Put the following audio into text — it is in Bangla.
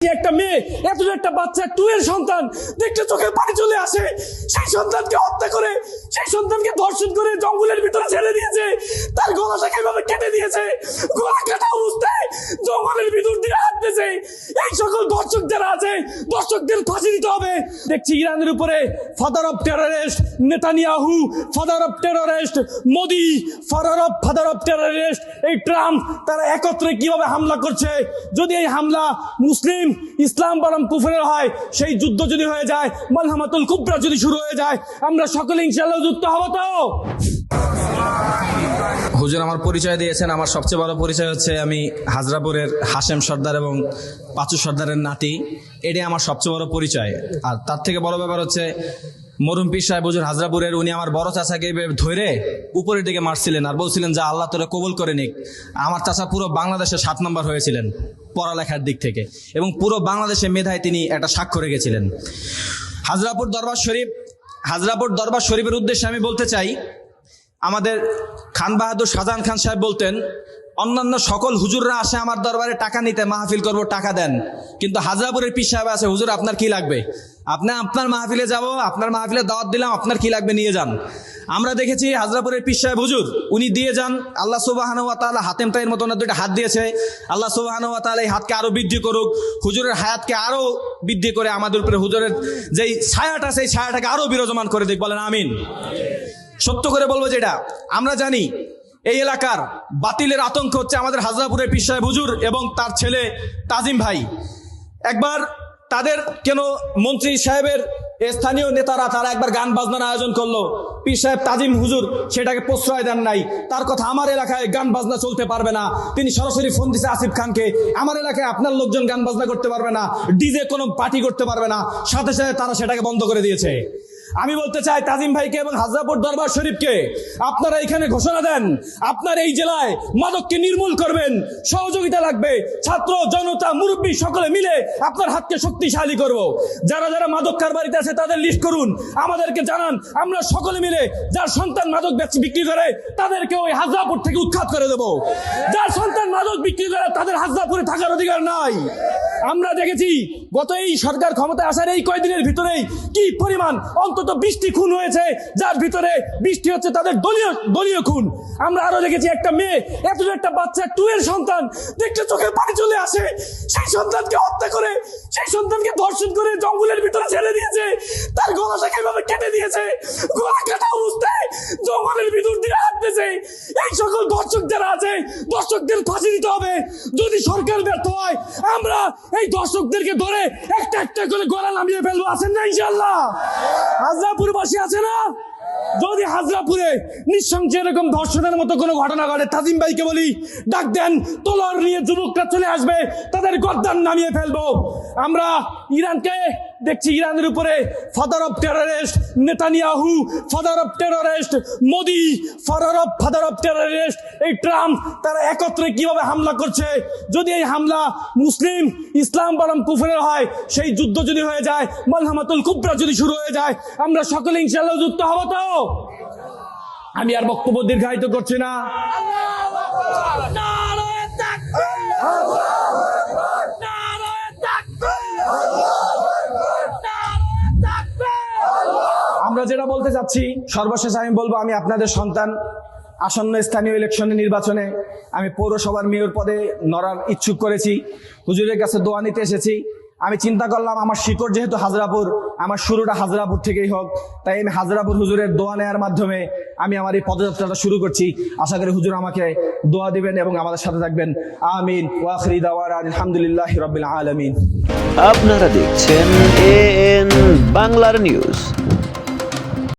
একটা মেয়ে এত একটা বাচ্চা 2 এর সন্তান দেখলে চোখের পানি চলে আসে। সেই সন্তানকে হত্যা করে, সেই সন্তানকে ধর্ষণ করে জঙ্গলের ভিতরে ছেড়ে দিয়েছে। তার গলাটা কিভাবে কেটে দিয়েছে, গলা কাটা অবস্থায় জঙ্গলের ভিতর দিয়ে হাঁটতেছে। এই সকল দর্শক যারা আছে, দর্শকদের ফাঁসি দিতে হবে। দেখছি ইরানের উপরে father of terrorist Netanyahu, father of terrorist Modi, father of terrorist এই ট্রাম্প, তারা একত্রে কিভাবে হামলা করছে। যদি এই হামলা মুসলিম ইসলাম বরং কুফরের হয়, সেই যুদ্ধ যদি হয়ে যায়, মালহামাতুল কুবরা যদি শুরু হয়ে যায়, আমরা সকলে ইনশাআল্লাহ যুক্ত হব। তো হুজুর আমার পরিচয় দিয়েছেন। আমার সবচেয়ে বড় পরিচয় হচ্ছে আমি হাজরাপুরের হাশেম সর্দার এবং পাঁচু সর্দারের নাতি। এটাই আমার সবচেয়ে বড় পরিচয়। আর তার থেকে বড় ব্যাপার হচ্ছে মরহুম পীর সাহেব হুজুর হাজরাপুরের, উনি আমার বড় চাচাকে ধরে উপরের দিকে মারছিলেন আর বলছিলেন যে আল্লাহ তোরা কবুল করে নিক। আমার চাচা পুরো বাংলাদেশে 7 নম্বর হয়েছিলেন পড়ালেখার দিক থেকে, এবং পুরো বাংলাদেশে মেধায় তিনি একটা স্বাক্ষর রেখেছিলেন। হাজরাপুর দরবার শরীফের উদ্দেশ্যে আমি বলতে চাই, আমাদের খান বাহাদুর শাহজাহান খান সাহেব বলতেন, অন্যান্য সকল হুজুররা আসে আমার দরবারে টাকা নিতে, মাহফিল করব, টাকা দেন, কিন্তু হাজরাপুরের পীর সাহেব আছে, হুজুর আপনার কি লাগবে, আপনার মাহফিলে যাব, আপনার মাহফিলে দাওয়াত দিলাম, আপনার কি লাগবে নিয়ে যান। আমরা দেখেছি হাজরাপুরের পীর সাহেব হুজুর উনি দিয়ে যান। আল্লাহ সুবহানাহু ওয়া তাআলা হাতেম তাইয়ের মতো দুইটা হাত দিয়েছে। আল্লাহ সুবহানাহু ওয়া তাআলা এই হাতকে আরো বৃদ্ধি করুক, হুজুরের হায়াতকে আরো বৃদ্ধি করে আমাদের উপরে হুজুরের যেই ছায়াটা, সেই ছায়াটাকে আরো বিরাজমান করে দিক, বলেন আমিন। সত্য করে বলবো, যেটা আমরা জানি এই এলাকার বাতিলের আতঙ্ক হচ্ছে আমাদের হাজরাপুরের পীর সাহেব হুজুর এবং তার ছেলে তাজিম ভাই। একবার তাদের কেন মন্ত্রী সাহেবের স্থানীয় নেতারা তারা একবার গান বাজনার আয়োজন করলো, পীর সাহেব তাজিম হুজুর সেটাকে প্রশ্রয় দেন নাই। তার কথা, আমার এলাকায় গান বাজনা চলতে পারবে না। তিনি সরাসরি ফোন দিছে আসিফ খানকে, আমার এলাকায় আপনার লোকজন গান বাজনা করতে পারবে না, ডিজে কোনো পার্টি করতে পারবে না। সাথে সাথে তারা সেটাকে বন্ধ করে দিয়েছে। আমি বলতে চাই তাজিম ভাইকে এবং হাজরাপুর দরবার শরীফকে, আপনারা এখানে ঘোষণা দেন আপনার এই জেলায় মাদককে নির্মূল করবেন, সহযোগিতা লাগবে, ছাত্র জনতা মুরব্বী সকলে মিলে আপনার হাতকে শক্তিশালী করব। যারা যারা মাদক কারবারিতে আছে তাদের লিস্ট করুন, আমাদেরকে জানান, আমরা সকলে মিলে যার সন্তান মাদক বিক্রি করে তাদেরকে ওই হাজরাপুর থেকে উৎখাত করে দেব। যার সন্তান মাদক বিক্রি করে তাদের হাজরাপুরে থাকার অধিকার নাই। আমরা দেখেছি গত এই সরকার ক্ষমতায় আসার এই কয়েকদিনের ভিতরেই কি পরিমাণ অন্তত 20টি খুন হয়েছে, যার ভিতরে 20টি হচ্ছে তাদের দলীয় খুন। আমরা আরো দেখেছি একটা মেয়ে এত একটা বাচ্চা 2 এর সন্তান দেখলে চোখের পানি চলে আসে। সেই সন্তানকে হত্যা করে, সেই সন্তানকে ধর্ষণ করে জঙ্গলের ভিতরে ছেড়ে দিয়েছে। তার গলাটা কিভাবে কেটে দিয়েছে, গলা কাটা অবস্থায় জঙ্গলের ভিতর দিয়ে হাঁটতেছে। এই সকল দর্শক যারা আছে, দর্শকদের ফাঁসি দিতে হবে। যদি সরকার ব্যর্থ হয়, আমরা এই দর্শকদেরকে ধরে একটা একটা করে গলা নামিয়ে ফেলবো। আছেন না ইনশাআল্লাহ? হাজরাপুরবাসী আছে না? যদি হাজরাপুরে নিঃসংশয় এরকম ধর্ষণের মতো কোনো ঘটনা ঘটে, তাজিম ভাইকে বলি ডাক দেন, তলোয়ার নিয়ে যুবকরা চলে আসবে, তাদের গর্দান নামিয়ে ফেলবো। আমরা ইরানকে দেখছি, ইরানের উপরে father of terrorist Netanyahu, father of terrorist Modi, father of terrorist এই ট্রাম্প, তারা একত্রে কিভাবে হামলা করছে। যদি এই হামলা মুসলিম ইসলাম বরং কুফরের হয়, সেই যুদ্ধ যদি হয়ে যায়, মালহামাতুল কুবরা যদি শুরু হয়ে যায়, আমরা সকলে ইনশাআল্লাহ যুক্ত হব। তো আমি আর বক্তব্য দীর্ঘায়িত করছি না। আমরা যেটা বলতে চাচ্ছি, সর্বশেষ আমি বলবো, আমি আপনাদের সন্তান। আসন্ন স্থানীয় ইলেকশনে, নির্বাচনে আমি পৌরসভার মেয়র পদে লড়ার ইচ্ছুক করেছি। হুজুরের কাছে দোয়া নিতে এসেছি। আমি চিন্তা করলাম, আমার শিকড় যেহেতু হাজরাপুর, আমার শুরুটা হাজরাপুর থেকেই হোক, তাই আমি হাজরাপুর হুজুরের দোয়া নেওয়ার মাধ্যমে আমি আমার এই পদযাত্রাটা শুরু করছি। আশা করি হুজুর আমাকে দোয়া দিবেন এবং আমাদের সাথে থাকবেন। আমিন ওয়া আখিরি দাওয়ানা আলহামদুলিল্লাহি রাব্বিল আলামিন। আপনারা দেখছেন AN বাংলার নিউজ।